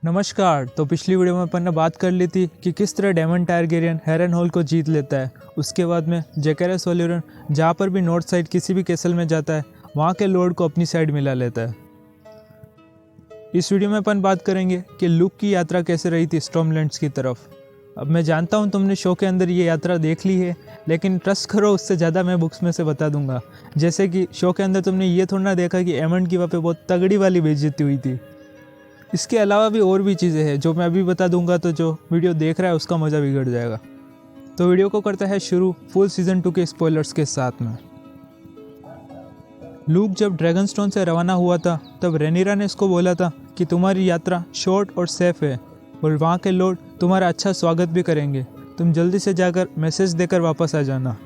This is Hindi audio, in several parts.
नमस्कार। तो पिछली वीडियो में अपन ने बात कर ली थी कि किस तरह डेमन टारगेरियन हैरनहोल को जीत लेता है। उसके बाद में जैकेरस वैल्यूरन जहाँ पर भी नॉर्थ साइड किसी भी कैसल में जाता है वहाँ के लॉर्ड को अपनी साइड मिला लेता है। इस वीडियो में अपन बात करेंगे कि लूक की यात्रा कैसे रही थी स्टॉर्मलैंड्स की तरफ। अब मैं जानता हूँ तुमने शो के अंदर ये यात्रा देख ली है, लेकिन ट्रस्ट करो उससे ज़्यादा मैं बुक्स में से बता दूंगा। जैसे कि शो के अंदर तुमने ये थोड़ा ना देखा कि एमंड की वहाँ पे बहुत तगड़ी वाली बेइज्जती हुई थी। इसके अलावा भी और भी चीज़ें हैं जो मैं अभी बता दूंगा, तो जो वीडियो देख रहा है उसका मज़ा बिगड़ जाएगा। तो वीडियो को करता है शुरू फुल सीज़न 2 के स्पॉयलर्स के साथ में। लूक जब ड्रैगनस्टोन से रवाना हुआ था तब रेनिरा ने इसको बोला था कि तुम्हारी यात्रा शॉर्ट और सेफ है और वहाँ के लॉर्ड तुम्हारा अच्छा स्वागत भी करेंगे। तुम जल्दी से जाकर मैसेज देकर वापस आ जाना।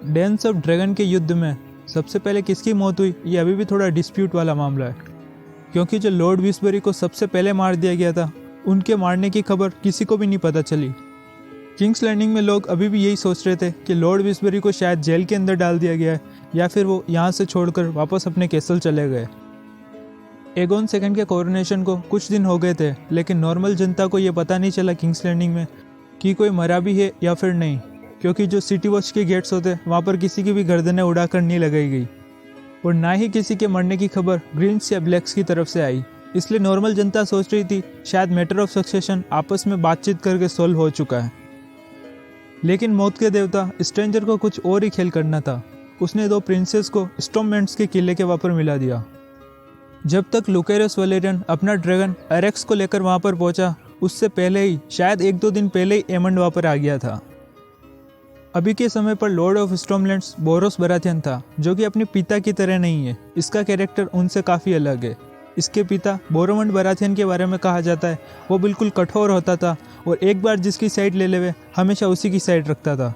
डेंस ऑफ ड्रैगन के युद्ध में सबसे पहले किसकी मौत हुई, ये अभी भी थोड़ा डिस्प्यूट वाला मामला है, क्योंकि जो लॉर्ड विस्बरी को सबसे पहले मार दिया गया था उनके मारने की खबर किसी को भी नहीं पता चली। किंग्स लैंडिंग में लोग अभी भी यही सोच रहे थे कि लॉर्ड विस्बरी को शायद जेल के अंदर डाल दिया गया है या फिर वो यहाँ से छोड़कर वापस अपने कैसल चले गए। एगोन सेकंड के कोरोनेशन को कुछ दिन हो गए थे, लेकिन नॉर्मल जनता को ये पता नहीं चला किंग्स लैंडिंग में कि कोई मरा भी है या फिर नहीं, क्योंकि जो सिटी वॉच के गेट्स होते वहाँ पर किसी की भी गर्दनें उड़ाकर नहीं लगाई गई और ना ही किसी के मरने की खबर ग्रीन्स या ब्लैक्स की तरफ से आई। इसलिए नॉर्मल जनता सोच रही थी शायद मैटर ऑफ सक्सेशन आपस में बातचीत करके सॉल्व हो चुका है। लेकिन मौत के देवता स्ट्रेंजर को कुछ और ही खेल करना था। उसने दो प्रिंसेस को स्टॉर्मलैंड्स के किले के वहाँ पर मिला दिया। जब तक लुकेरस वैलेरियन अपना ड्रैगन एरेक्स को लेकर वहाँ पर पहुँचा, उससे पहले ही शायद 1-2 दिन पहले ही एमंड वहाँ पर आ गया था। अभी के समय पर लॉर्ड ऑफ स्टॉर्मलैंड्स बोरोस बराथियन था, जो कि अपने पिता की तरह नहीं है। इसका कैरेक्टर उनसे काफ़ी अलग है। इसके पिता बोरोमंड बराथियन के बारे में कहा जाता है वो बिल्कुल कठोर होता था और एक बार जिसकी साइड ले लेवे हमेशा उसी की साइड रखता था।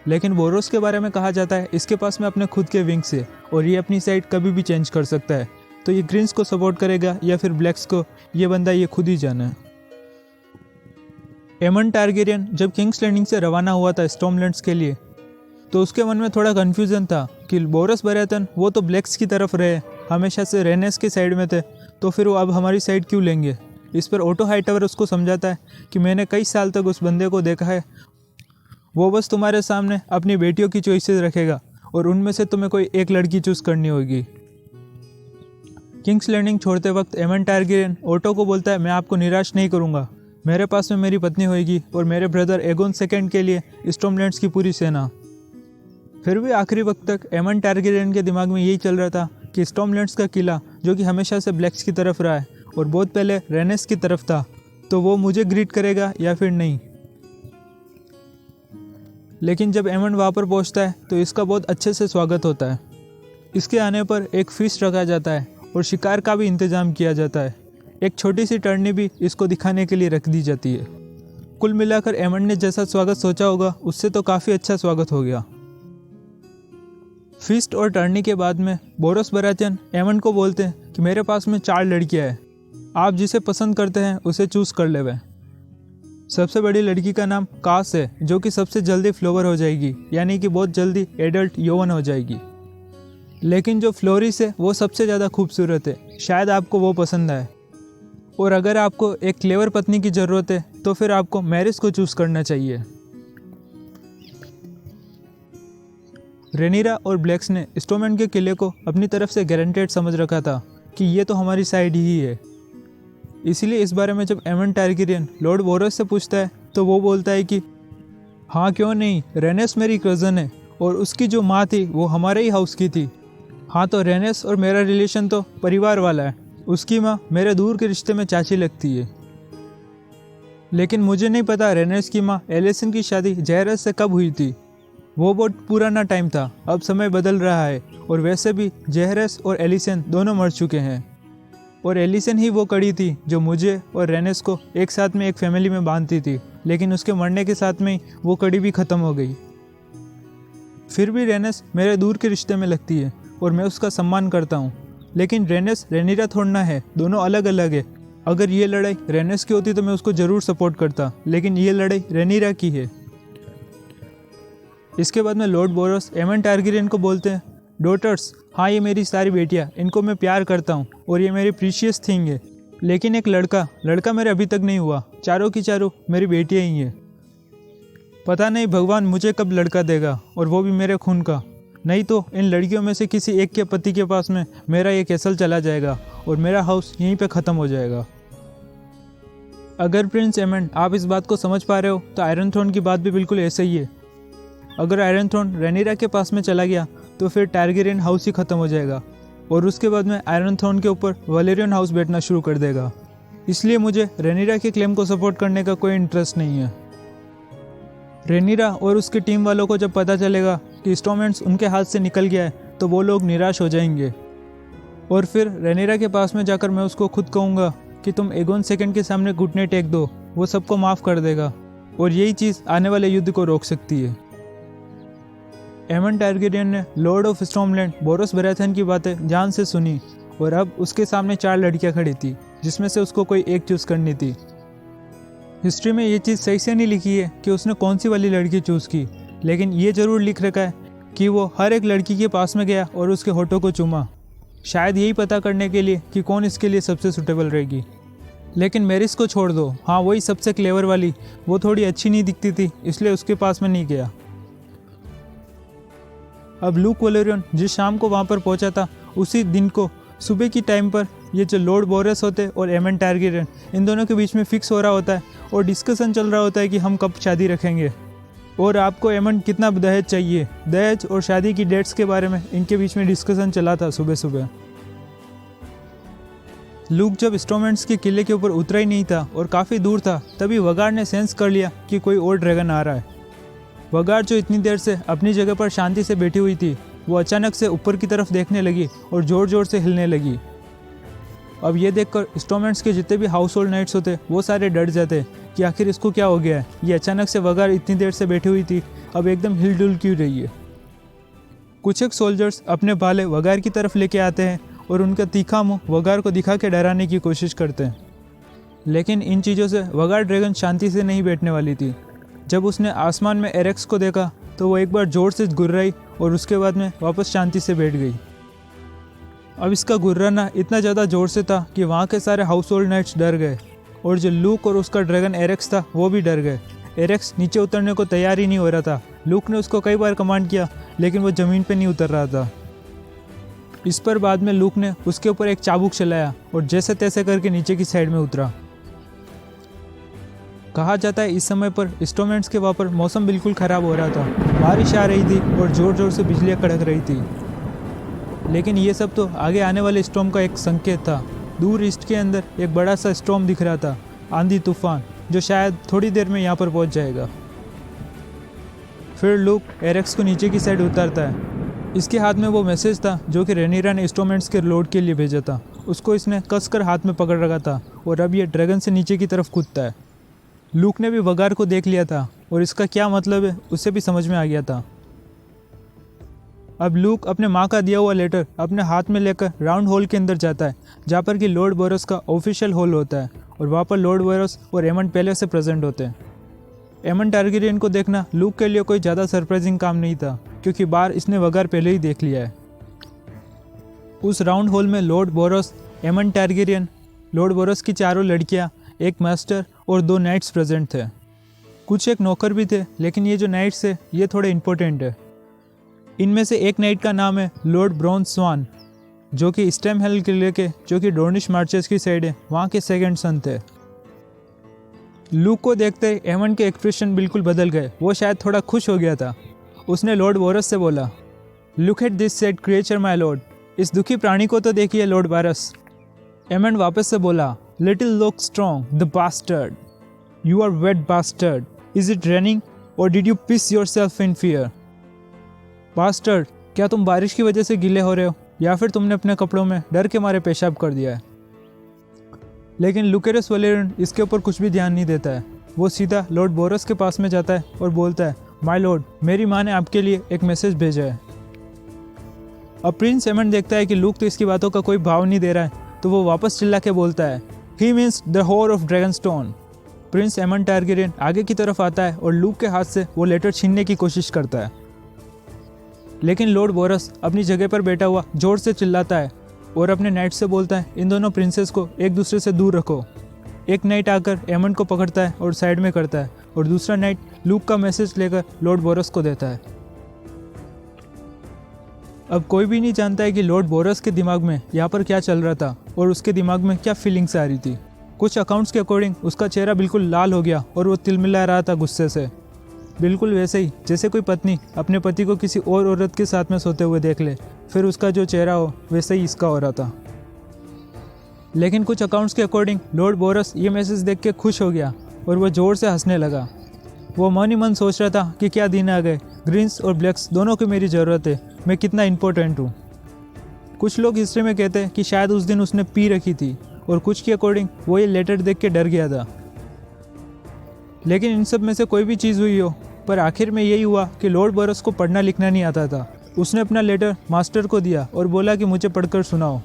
लेकिन बोरोस के बारे में कहा जाता है इसके पास में अपने खुद के विंग्स है और ये अपनी साइड कभी भी चेंज कर सकता है। तो ये ग्रीन्स को सपोर्ट करेगा या फिर ब्लैक्स को, ये बंदा ये खुद ही जाना है। एमंड टारगेरियन जब किंग्स लैंडिंग से रवाना हुआ था स्टॉर्मलैंड्स के लिए, तो उसके मन में थोड़ा कन्फ्यूज़न था कि बोरोस बराथियन वो तो ब्लैक्स की तरफ रहे, हमेशा से रेनेस के साइड में थे, तो फिर वो अब हमारी साइड क्यों लेंगे। इस पर ऑटो हाईटावर उसको समझाता है कि मैंने कई साल तक उस बंदे को देखा है, वो बस तुम्हारे सामने अपनी बेटियों की चॉइसेस रखेगा और उनमें से तुम्हें कोई एक लड़की चूज़ करनी होगी। किंग्स लैंडिंग छोड़ते वक्त एमंड टारगेरियन ऑटो को बोलता है मैं आपको निराश नहीं करूँगा, मेरे पास में मेरी पत्नी होगी और मेरे ब्रदर एगोन सेकंड के लिए स्टॉर्मलैंड्स की पूरी सेना। फिर भी आखिरी वक्त तक एमंड टारगेरियन के दिमाग में यही चल रहा था कि स्टॉर्मलैंड्स का किला, जो कि हमेशा से ब्लैक्स की तरफ रहा है और बहुत पहले रेनेस की तरफ था, तो वो मुझे ग्रीट करेगा या फिर नहीं। लेकिन जब एमंड वहाँ पर पहुँचता है तो इसका बहुत अच्छे से स्वागत होता है। इसके आने पर एक फीस्ट रखा जाता है और शिकार का भी इंतज़ाम किया जाता है। एक छोटी सी टर्नी भी इसको दिखाने के लिए रख दी जाती है। कुल मिलाकर एमंड ने जैसा स्वागत सोचा होगा उससे तो काफ़ी अच्छा स्वागत हो गया। फीस्ट और टर्नी के बाद में बोरोस बराथियन एमंड को बोलते हैं कि मेरे पास में 4 लड़कियां हैं, आप जिसे पसंद करते हैं उसे चूज़ कर लेवे। सबसे बड़ी लड़की का नाम कास है, जो कि सबसे जल्दी फ्लोवर हो जाएगी, यानी कि बहुत जल्दी एडल्ट यौवन हो जाएगी। लेकिन जो फ्लोरिस है वो सबसे ज़्यादा खूबसूरत है, शायद आपको वो पसंद आए। और अगर आपको एक क्लेवर पत्नी की ज़रूरत है तो फिर आपको मैरिस को चूज़ करना चाहिए। रेनिरा और ब्लैक्स ने स्टॉर्मलैंड के किले को अपनी तरफ से गारंटेड समझ रखा था कि ये तो हमारी साइड ही है। इसीलिए इस बारे में जब एमंड टारगेरियन लॉर्ड बोरोस से पूछता है तो वो बोलता है कि हाँ क्यों नहीं, रेनेस मेरी कज़न है और उसकी जो माँ थी वो हमारे ही हाउस की थी। हाँ तो रेनेस और मेरा रिलेशन तो परिवार वाला है, उसकी माँ मेरे दूर के रिश्ते में चाची लगती है। लेकिन मुझे नहीं पता रेनेस की माँ एलिसन की शादी जैरस से कब हुई थी, वो बहुत पुराना टाइम था, अब समय बदल रहा है और वैसे भी जहरस और एलिसन दोनों मर चुके हैं और एलिसन ही वो कड़ी थी जो मुझे और रेनेस को एक साथ में एक फैमिली में बांधती थी, लेकिन उसके मरने के साथ में ही वो कड़ी भी ख़त्म हो गई। फिर भी रेनेस मेरे दूर के रिश्ते में लगती है और मैं उसका सम्मान करता हूँ, लेकिन रेनेस रेनिरा थोड़ना है, दोनों अलग अलग है। अगर ये लड़ाई रेनेस की होती तो मैं उसको ज़रूर सपोर्ट करता, लेकिन ये लड़ाई रेनिरा की है। इसके बाद में लॉर्ड बोरोस एमंड टारगेरियन को बोलते हैं डॉटर्स, हाँ ये मेरी सारी बेटियाँ, इनको मैं प्यार करता हूँ और ये मेरी प्रीशियस थिंग है। लेकिन एक लड़का मेरे अभी तक नहीं हुआ। चारों की चारों मेरी बेटियाँ ही हैं। पता नहीं भगवान मुझे कब लड़का देगा, और वो भी मेरे खून का। नहीं तो इन लड़कियों में से किसी एक के पति के पास में मेरा ये कैसल चला जाएगा और मेरा हाउस यहीं पे ख़त्म हो जाएगा। अगर प्रिंस एमंड आप इस बात को समझ पा रहे हो तो आयरन थ्रोन की बात भी बिल्कुल ऐसे ही है। अगर आयरन थ्रोन रेनिरा के पास में चला गया तो फिर टारगेरियन हाउस ही ख़त्म हो जाएगा, और उसके बाद में आयरन थ्रोन के ऊपर वैलेरियन हाउस बैठना शुरू कर देगा। इसलिए मुझे रेनिरा के क्लेम को सपोर्ट करने का कोई इंटरेस्ट नहीं है। रेनिरा और उसकी टीम वालों को जब पता चलेगा कि स्टोमेंट्स उनके हाथ से निकल गया है तो वो लोग निराश हो जाएंगे, और फिर रेनिरा के पास में जाकर मैं उसको खुद कहूँगा कि तुम एगोन सेकंड के सामने घुटने टेक दो, वो सबको माफ़ कर देगा, और यही चीज़ आने वाले युद्ध को रोक सकती है। एमन टारगेरियन ने लॉर्ड ऑफ स्टॉर्मलैंड बोरोस बराथियन की बातें जान से सुनी, और अब उसके सामने 4 लड़कियां खड़ी थी जिसमें से उसको कोई एक चूज़ करनी थी। हिस्ट्री में ये चीज़ सही से नहीं लिखी है कि उसने कौन सी वाली लड़की चूज़ की, लेकिन ये ज़रूर लिख रखा है कि वो हर एक लड़की के पास में गया और उसके होठों को चूमा, शायद यही पता करने के लिए कि कौन इसके लिए सबसे सूटेबल रहेगी। लेकिन मेरिस को छोड़ दो, हाँ वही सबसे क्लेवर वाली, वो थोड़ी अच्छी नहीं दिखती थी इसलिए उसके पास में नहीं गया। अब लूक वैलेरियन जिस शाम को वहाँ पर पहुँचा था, उसी दिन को सुबह की टाइम पर ये जो लॉर्ड बोरस होते और एमन टारगेरियन, इन दोनों के बीच में फिक्स हो रहा होता है और डिस्कशन चल रहा होता है कि हम कब शादी रखेंगे और आपको एमन कितना दहेज चाहिए। दहेज और शादी की डेट्स के बारे में इनके बीच में डिस्कशन चला था सुबह सुबह। लूक जब स्टोमेंट्स के किले के ऊपर उतरा ही नहीं था और काफ़ी दूर था, तभी वगार ने सेंस कर लिया कि कोई और ड्रैगन आ रहा है। वगार जो इतनी देर से अपनी जगह पर शांति से बैठी हुई थी, वो अचानक से ऊपर की तरफ देखने लगी और ज़ोर ज़ोर से हिलने लगी। अब ये देखकर स्टोमेंट्स के जितने भी हाउस होल्ड नाइट्स होते वो सारे डर जाते कि आखिर इसको क्या हो गया है, ये अचानक से वगार इतनी देर से बैठी हुई थी अब एकदम हिल डुल क्यों रही है। कुछ एक सोल्जर्स अपने भाले वगार की तरफ लेके आते हैं और उनका तीखा मुंह वगार को दिखा के डराने की कोशिश करते हैं, लेकिन इन चीज़ों से वगार ड्रैगन शांति से नहीं बैठने वाली थी। जब उसने आसमान में एरेक्स को देखा तो वो एक बार जोर से गुर्राई और उसके बाद में वापस शांति से बैठ गई। अब इसका गुर्राना इतना ज़्यादा ज़ोर से था कि वहाँ के सारे हाउस होल्ड नाइट्स डर गए, और जो लूक और उसका ड्रैगन एरेक्स था वो भी डर गए। एरेक्स नीचे उतरने को तैयार ही नहीं हो रहा था। लूक ने उसको कई बार कमांड किया लेकिन वो ज़मीन पे नहीं उतर रहा था। इस पर बाद में लूक ने उसके ऊपर एक चाबुक चलाया और जैसे तैसे करके नीचे की साइड में उतरा। कहा जाता है इस समय पर स्टोमेंट्स के वहाँ पर मौसम बिल्कुल ख़राब हो रहा था, बारिश आ रही थी और ज़ोर ज़ोर से बिजलियाँ कड़क रही थी। लेकिन ये सब तो आगे आने वाले स्टॉर्म का एक संकेत था। दूर ईस्ट के अंदर एक बड़ा सा स्टॉर्म दिख रहा था, आंधी तूफान, जो शायद थोड़ी देर में यहाँ पर पहुँच जाएगा। फिर लूक एरेक्स को नीचे की साइड उतारता है। इसके हाथ में वो मैसेज था जो कि रेनिरा ने स्टोमेंट्स के लॉर्ड के लिए भेजा था। उसको इसने कसकर हाथ में पकड़ रखा था और अब ये ड्रैगन से नीचे की तरफ कूदता है। लूक ने भी वगार को देख लिया था और इसका क्या मतलब है उसे भी समझ में आ गया था। अब लूक अपने माँ का दिया हुआ लेटर अपने हाथ में लेकर राउंड हॉल के अंदर जाता है, जहाँ पर कि लॉर्ड बोरस का ऑफिशियल हॉल होता है, और वहाँ पर लॉर्ड बोरस और एमन पहले से प्रेजेंट होते हैं। एमन टारगेरियन को देखना लूक के लिए कोई ज़्यादा सरप्राइजिंग काम नहीं था, क्योंकि बाहर इसने वगार पहले ही देख लिया है। उस राउंड हॉल में लॉर्ड बोरस, एमन टारगेरियन, लॉर्ड बोरस की 4 लड़कियाँ, एक मास्टर और 2 नाइट्स प्रेजेंट थे। कुछ एक नौकर भी थे, लेकिन ये जो नाइट्स है ये थोड़े इंपॉर्टेंट है। इनमें से एक नाइट का नाम है लॉर्ड ब्रॉन्ज स्वान, जो कि स्टेमहेल किले के, जो कि डोर्निश मार्चेस की साइड है, वहाँ के सेकंड सन थे। लूक को देखते ही एमन के एक्सप्रेशन बिल्कुल बदल गए। वो शायद थोड़ा खुश हो गया था। उसने लॉर्ड बोरस से बोला, look at this sad creature my Lord. इस दुखी प्राणी को तो देखिए लॉर्ड बोरस। एमन वापस से बोला, little look strong the bastard, you are wet bastard, is it raining or did you piss yourself in fear. Bastard, क्या तुम बारिश की वजह से गीले हो रहे हो या फिर तुमने अपने कपड़ों में डर के मारे पेशाब कर दिया है। लेकिन लुकेरस वैलेरियन इसके ऊपर कुछ भी ध्यान नहीं देता है। वो सीधा लॉर्ड बोरस के पास में जाता है और बोलता है, माय लॉर्ड, मेरी माँ ने आपके लिए एक मैसेज भेजा है। अब प्रिंस एमन देखता है कि लूक तो इसकी बातों का कोई भाव नहीं दे रहा है, तो वो वापस चिल्ला के बोलता है, ही मीन्स द होर ऑफ ड्रैगनस्टोन। प्रिंस एमन टारगेरियन आगे की तरफ आता है और लूक के हाथ से वो लेटर छीनने की कोशिश करता है, लेकिन लॉर्ड बोरस अपनी जगह पर बैठा हुआ जोर से चिल्लाता है, और अपने नाइट से बोलता है इन दोनों प्रिंसेस को एक दूसरे से दूर रखो। एक नाइट आकर एमंड को पकड़ता है और साइड में करता है और दूसरा नाइट लूक का मैसेज लेकर लॉर्ड बोरस को देता है। अब कोई भी नहीं जानता है कि लॉर्ड बोरस के दिमाग में यहाँ पर क्या चल रहा था और उसके दिमाग में क्या फीलिंग्स आ रही थी। कुछ अकाउंट्स के अकॉर्डिंग उसका चेहरा बिल्कुल लाल हो गया और वो तिलमिला रहा था गुस्से से, बिल्कुल वैसे ही जैसे कोई पत्नी अपने पति को किसी और औरत के साथ में सोते हुए देख ले, फिर उसका जो चेहरा हो वैसे ही इसका हो रहा था। लेकिन कुछ अकाउंट्स के अकॉर्डिंग लॉर्ड बोरस ये मैसेज देख के खुश हो गया और वो ज़ोर से हंसने लगा। वो मन ही मन सोच रहा था कि क्या दिन आ गए, ग्रीन्स और ब्लैक्स दोनों की मेरी ज़रूरत है, मैं कितना इम्पोर्टेंट हूँ। कुछ लोग हिस्ट्री में कहते हैं कि शायद उस दिन उसने पी रखी थी और कुछ के अकॉर्डिंग वो ये लेटर देख के डर गया था। लेकिन इन सब में से कोई भी चीज़ हुई हो, पर आखिर में यही हुआ कि लॉर्ड बोरस को पढ़ना लिखना नहीं आता था। उसने अपना लेटर मास्टर को दिया और बोला कि मुझे पढ़कर सुनाओ।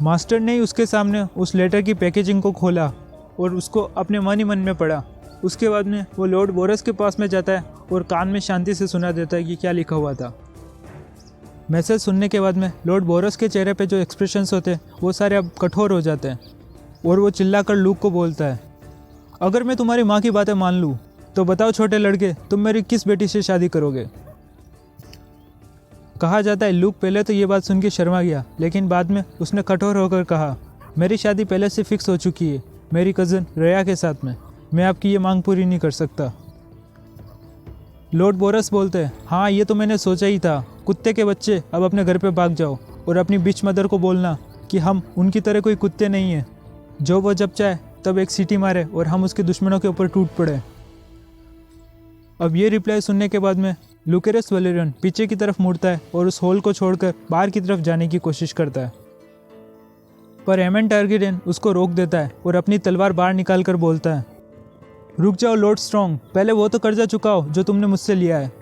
मास्टर ने ही उसके सामने उस लेटर की पैकेजिंग को खोला और उसको अपने मन ही मन में पढ़ा। उसके बाद में वो लॉर्ड बोरस के पास में जाता है और कान में शांति से सुना देता है कि क्या लिखा हुआ था। मैसेज सुनने के बाद में लॉर्ड बोरस के चेहरे पे जो एक्सप्रेशंस होते हैं वो सारे अब कठोर हो जाते हैं और वो चिल्लाकर लूक को बोलता है, अगर मैं तुम्हारी माँ की बातें मान लूँ तो बताओ छोटे लड़के, तुम मेरी किस बेटी से शादी करोगे। कहा जाता है लूक पहले तो ये बात सुन के शर्मा गया, लेकिन बाद में उसने कठोर होकर कहा, मेरी शादी पहले से फिक्स हो चुकी है मेरी कज़न रेया के साथ में, मैं आपकी ये मांग पूरी नहीं कर सकता। लॉर्ड बोरस बोलते हैं, हाँ ये तो मैंने सोचा ही था, कुत्ते के बच्चे अब अपने घर पे भाग जाओ और अपनी बिच मदर को बोलना कि हम उनकी तरह कोई कुत्ते नहीं हैं, जो वो जब चाहे तब एक सीटी मारे और हम उसके दुश्मनों के ऊपर टूट पड़े। अब ये रिप्लाई सुनने के बाद में लुकेरस वैलेरियन पीछे की तरफ मुड़ता है और उस होल को छोड़कर बाहर की तरफ जाने की कोशिश करता है, पर एमन टारगेरियन उसको रोक देता है और अपनी तलवार बाहर निकालकर बोलता है, रुक जाओ लॉर्ड स्ट्रॉन्ग, पहले वो तो कर्जा चुकाओ जो तुमने मुझसे लिया है।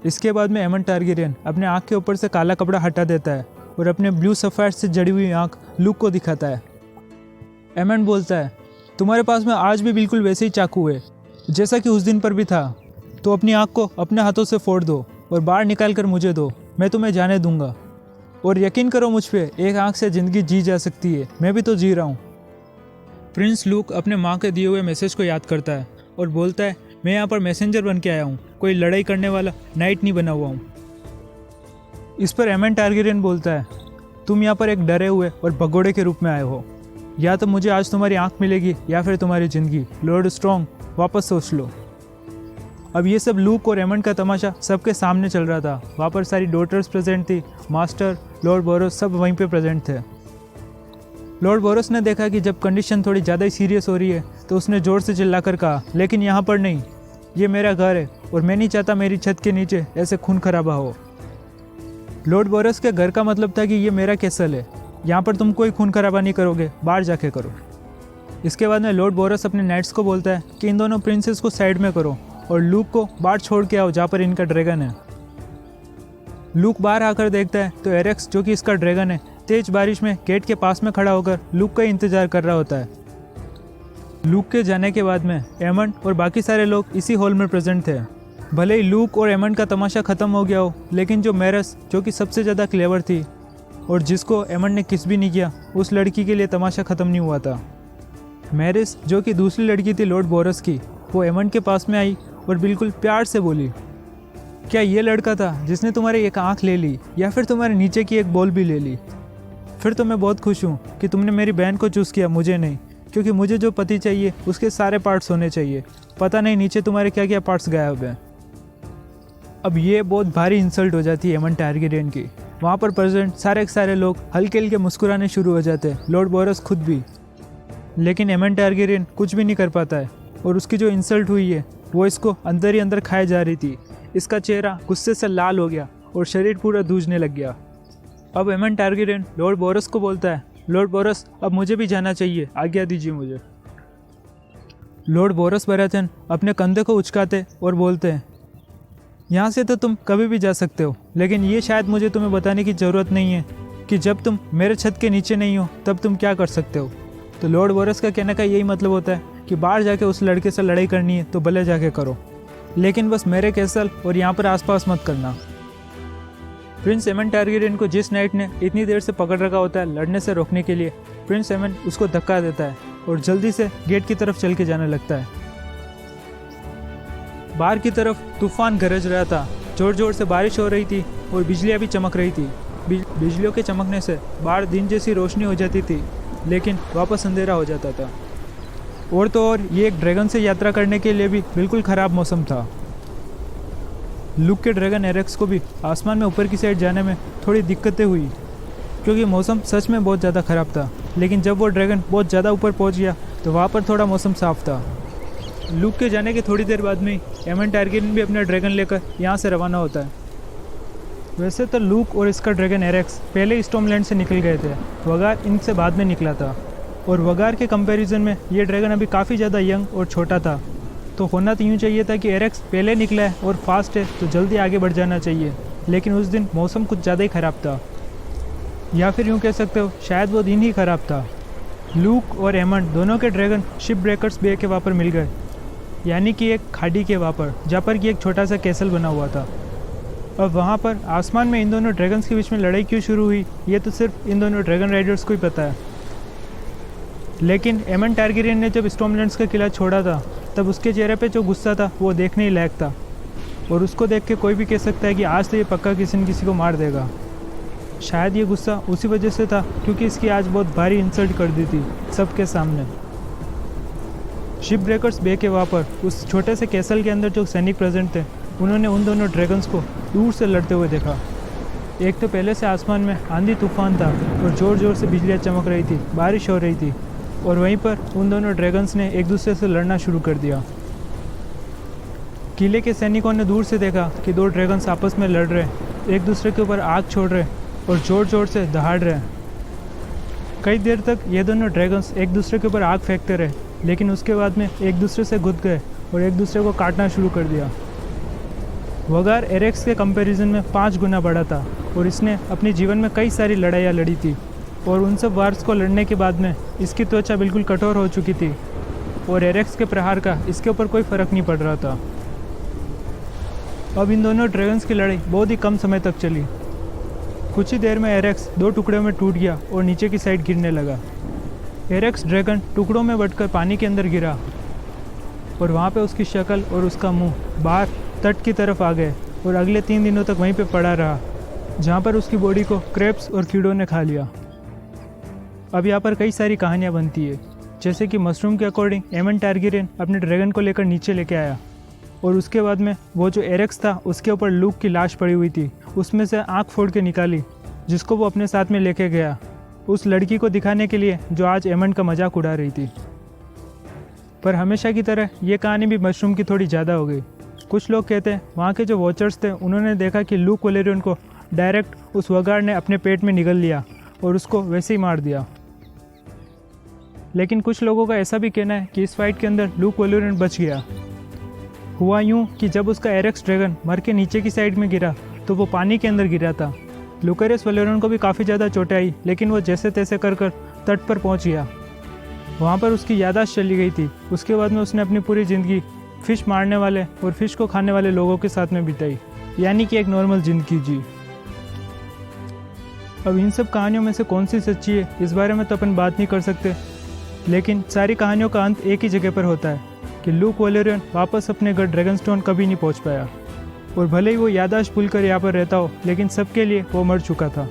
इसके बाद में एमन टारगेरियन अपने आँख के ऊपर से काला कपड़ा हटा देता है और अपने ब्लू सफ़ायर से जड़ी हुई आँख लूक को दिखाता है। एमन बोलता है, तुम्हारे पास में आज भी बिल्कुल वैसे ही चाकू है जैसा कि उस दिन पर भी था, तो अपनी आँख को अपने हाथों से फोड़ दो और बाहर निकाल कर मुझे दो, मैं तुम्हें जाने दूंगा। और यकीन करो मुझ पे, एक आँख से ज़िंदगी जी जा सकती है, मैं भी तो जी रहा हूँ। प्रिंस लूक अपने माँ के दिए हुए मैसेज को याद करता है और बोलता है, मैं यहाँ पर मैसेंजर बन के आया हूँ, कोई लड़ाई करने वाला नाइट नहीं बना हुआ हूँ। इस पर एमन टारगेरियन बोलता है, तुम यहाँ पर एक डरे हुए और भगोड़े के रूप में आए हो, या तो मुझे आज तुम्हारी आँख मिलेगी या फिर तुम्हारी ज़िंदगी। लॉर्ड स्ट्रॉन्ग, वापस सोच लो। अब ये सब लूक और एमन का तमाशा सबके सामने चल रहा था। वहाँ पर सारी डॉटर्स प्रेजेंट थी, मास्टर, लॉर्ड बोरस सब वहीं पे प्रेजेंट थे। लॉर्ड बोरस ने देखा कि जब कंडीशन थोड़ी ज़्यादा ही सीरियस हो रही है तो उसने ज़ोर से चिल्लाकर कहा, लेकिन यहाँ पर नहीं, ये मेरा घर है और मैं नहीं चाहता मेरी छत के नीचे ऐसे खून खराबा हो। लॉर्ड बोरस के घर का मतलब था कि ये मेरा कैसल है, यहाँ पर तुम कोई खून खराबा नहीं करोगे, बाहर जाके करो। इसके बाद में लॉर्ड बोरस अपने नाइट्स को बोलता है कि इन दोनों प्रिंसेस को साइड में करो और लूक को बाहर छोड़ के आओ जहाँ पर इनका ड्रैगन है। लूक बाहर आकर देखता है तो एरेक्स, जो कि इसका ड्रैगन है, तेज बारिश में गेट के पास में खड़ा होकर लूक का इंतजार कर रहा होता है। लूक के जाने के बाद में एमन और बाकी सारे लोग इसी हॉल में प्रेजेंट थे। भले ही लूक और एमन का तमाशा ख़त्म हो गया हो, लेकिन जो मैरस, जो कि सबसे ज़्यादा क्लेवर थी और जिसको एमन ने किस भी नहीं किया, उस लड़की के लिए तमाशा ख़त्म नहीं हुआ था। मैरिस, जो कि दूसरी लड़की थी लॉर्ड बोरस की, वो एमन के पास में आई और बिल्कुल प्यार से बोली, क्या ये लड़का था जिसने तुम्हारी एक आँख ले ली या फिर तुम्हारे नीचे की एक बॉल भी ले ली? फिर तो मैं बहुत खुश हूँ कि तुमने मेरी बहन को चूज़ किया, मुझे नहीं, क्योंकि मुझे जो पति चाहिए उसके सारे पार्ट्स होने चाहिए। पता नहीं नीचे तुम्हारे क्या क्या पार्ट्स गायब हैं। अब ये बहुत भारी इंसल्ट हो जाती है एमन टारगेरियन की। वहाँ पर प्रेजेंट सारे के सारे लोग हल्के हल्के मुस्कुराने शुरू हो जाते हैं, लॉर्ड बोरस खुद भी। लेकिन एमन टारगेरियन कुछ भी नहीं कर पाता है और उसकी जो इंसल्ट हुई है वो इसको अंदर ही अंदर खाए जा रही थी। इसका चेहरा गुस्से से लाल हो गया और शरीर पूरा दूझने लग गया। अब एमन टारगेरियन लॉर्ड बोरस को बोलता है, लॉर्ड बोरस, अब मुझे भी जाना चाहिए, आज्ञा दीजिए मुझे। लॉर्ड बोरस बराथियन अपने कंधे को उचकाते और बोलते हैं, यहाँ से तो तुम कभी भी जा सकते हो, लेकिन ये शायद मुझे तुम्हें बताने की ज़रूरत नहीं है कि जब तुम मेरे छत के नीचे नहीं हो तब तुम क्या कर सकते हो। तो लॉर्ड बोरस का कहने का यही मतलब होता है कि बाहर जाके उस लड़के से लड़ाई करनी है तो भले जाके करो, लेकिन बस मेरे कैसल और यहाँ पर आसपास मत करना। प्रिंस एमन टारगेरियन को जिस नाइट ने इतनी देर से पकड़ रखा होता है लड़ने से रोकने के लिए, प्रिंस एमन उसको धक्का देता है और जल्दी से गेट की तरफ चल के जाने लगता है। बाहर की तरफ तूफान गरज रहा था, जोर जोर से बारिश हो रही थी और बिजलियाँ भी चमक रही थी। बिजलियों के चमकने से बाहर दिन जैसी रोशनी हो जाती थी, लेकिन वापस अंधेरा हो जाता था। और तो और ये एक ड्रैगन से यात्रा करने के लिए भी बिल्कुल ख़राब मौसम था। लूक के ड्रैगन एरेक्स को भी आसमान में ऊपर की साइड जाने में थोड़ी दिक्कतें हुई, क्योंकि मौसम सच में बहुत ज़्यादा ख़राब था। लेकिन जब वो ड्रैगन बहुत ज़्यादा ऊपर पहुंच गया तो वहाँ पर थोड़ा मौसम साफ था। लूक के जाने के थोड़ी देर बाद में ही एमन टारगेरियन भी अपना ड्रैगन लेकर यहाँ से रवाना होता है। वैसे तो लूक और इसका ड्रैगन एरेक्स पहले ही स्टॉर्मलैंड से निकल गए थे, वगार इनसे बाद में निकला था। और वगार के कंपैरिजन में ये ड्रैगन अभी काफ़ी ज़्यादा यंग और छोटा था, तो होना तो यूँ चाहिए था कि एरेक्स पहले निकला है और फास्ट है तो जल्दी आगे बढ़ जाना चाहिए। लेकिन उस दिन मौसम कुछ ज़्यादा ही ख़राब था, या फिर यूँ कह सकते हो शायद वो दिन ही ख़राब था। लूक और एमन दोनों के ड्रैगन शिप ब्रेकर्स बे के वहाँ पर मिल गए, यानी कि एक खाड़ी के वहाँ पर, जहाँ पर कि एक छोटा सा कैसल बना हुआ था। अब वहाँ पर आसमान में इन दोनों ड्रैगन्स के बीच में लड़ाई क्यों शुरू हुई ये तो सिर्फ इन दोनों ड्रैगन राइडर्स को ही पता है। लेकिन एमन टारगेरियन ने जब स्टॉर्मलैंड्स का किला छोड़ा था तब उसके चेहरे पे जो गुस्सा था वो देखने ही लायक था, और उसको देख के कोई भी कह सकता है कि आज तो ये पक्का किसी न किसी को मार देगा। शायद ये गुस्सा उसी वजह से था क्योंकि इसकी आज बहुत भारी इंसल्ट कर दी थी सबके सामने। शिप ब्रेकर्स बे के वहाँ पर उस छोटे से कैसल के अंदर जो सैनिक प्रेजेंट थे उन्होंने उन दोनों ड्रैगन्स को दूर से लड़ते हुए देखा। एक तो पहले से आसमान में आंधी तूफान था और ज़ोर ज़ोर से बिजलियाँ चमक रही थी, बारिश हो रही थी, और वहीं पर उन दोनों ड्रैगन्स ने एक दूसरे से लड़ना शुरू कर दिया। किले के सैनिकों ने दूर से देखा कि दो ड्रैगन्स आपस में लड़ रहे, एक दूसरे के ऊपर आग छोड़ रहे और ज़ोर ज़ोर से दहाड़ रहे। कई देर तक ये दोनों ड्रैगन्स एक दूसरे के ऊपर आग फेंकते रहे, लेकिन उसके बाद में एक दूसरे से गुद गए और एक दूसरे को काटना शुरू कर दिया। वगार एरेक्स के कंपैरिजन में 5 गुना बड़ा था और इसने अपने जीवन में कई सारी लड़ाइयाँ लड़ी थी, और उन सब वार्स को लड़ने के बाद में इसकी त्वचा बिल्कुल कठोर हो चुकी थी और एरेक्स के प्रहार का इसके ऊपर कोई फ़र्क नहीं पड़ रहा था। अब इन दोनों ड्रैगन्स की लड़ाई बहुत ही कम समय तक चली। कुछ ही देर में एरेक्स 2 टुकड़ों में टूट गया और नीचे की साइड गिरने लगा। एरेक्स ड्रैगन टुकड़ों में बंटकर पानी के अंदर गिरा और वहाँ पे उसकी शक्ल और उसका मुंह बाहर तट की तरफ आ गए और अगले 3 दिनों तक वहीं पे पड़ा रहा, जहाँ पर उसकी बॉडी को क्रेब्स और कीड़ों ने खा लिया। अब यहाँ पर कई सारी कहानियाँ बनती है, जैसे कि मशरूम के अकॉर्डिंग एमन टारगेरियन अपने ड्रैगन को लेकर नीचे लेके आया और उसके बाद में वो जो एरेक्स था उसके ऊपर लूक की लाश पड़ी हुई थी, उसमें से आँख फोड़ के निकाली, जिसको वो अपने साथ में लेके गया उस लड़की को दिखाने के लिए जो आज एमन का मजाक उड़ा रही थी। पर हमेशा की तरह ये कहानी भी मशरूम की थोड़ी ज़्यादा हो गई। कुछ लोग कहते हैं वहाँ के जो वॉचर्स थे उन्होंने देखा कि लूक वलेरियन को डायरेक्ट उस वगार ने अपने पेट में निगल लिया और उसको वैसे ही मार दिया। लेकिन कुछ लोगों का ऐसा भी कहना है कि इस फाइट के अंदर लूक वलेरियन बच गया। हुआ यूँ कि जब उसका एरेक्स ड्रैगन मर के नीचे की साइड में गिरा तो वो पानी के अंदर गिरा था। लुकेरियस वलेरियन को भी काफ़ी ज़्यादा चोटें आई, लेकिन वो जैसे तैसे कर तट पर पहुँच गया। वहाँ पर उसकी याददाश्त चली गई थी। उसके बाद में उसने अपनी पूरी ज़िंदगी फ़िश मारने वाले और फ़िश को खाने वाले लोगों के साथ में बिताई, यानी कि एक नॉर्मल ज़िंदगी जी। अब इन सब कहानियों में से कौन सी सच्ची है इस बारे में तो अपन बात नहीं कर सकते, लेकिन सारी कहानियों का अंत एक ही जगह पर होता है कि लूक वलेरियन वापस अपने घर ड्रैगनस्टोन कभी नहीं पहुँच पाया, और भले ही वो याददाश्त भूलकर यहाँ पर रहता हो, लेकिन सबके लिए वो मर चुका था।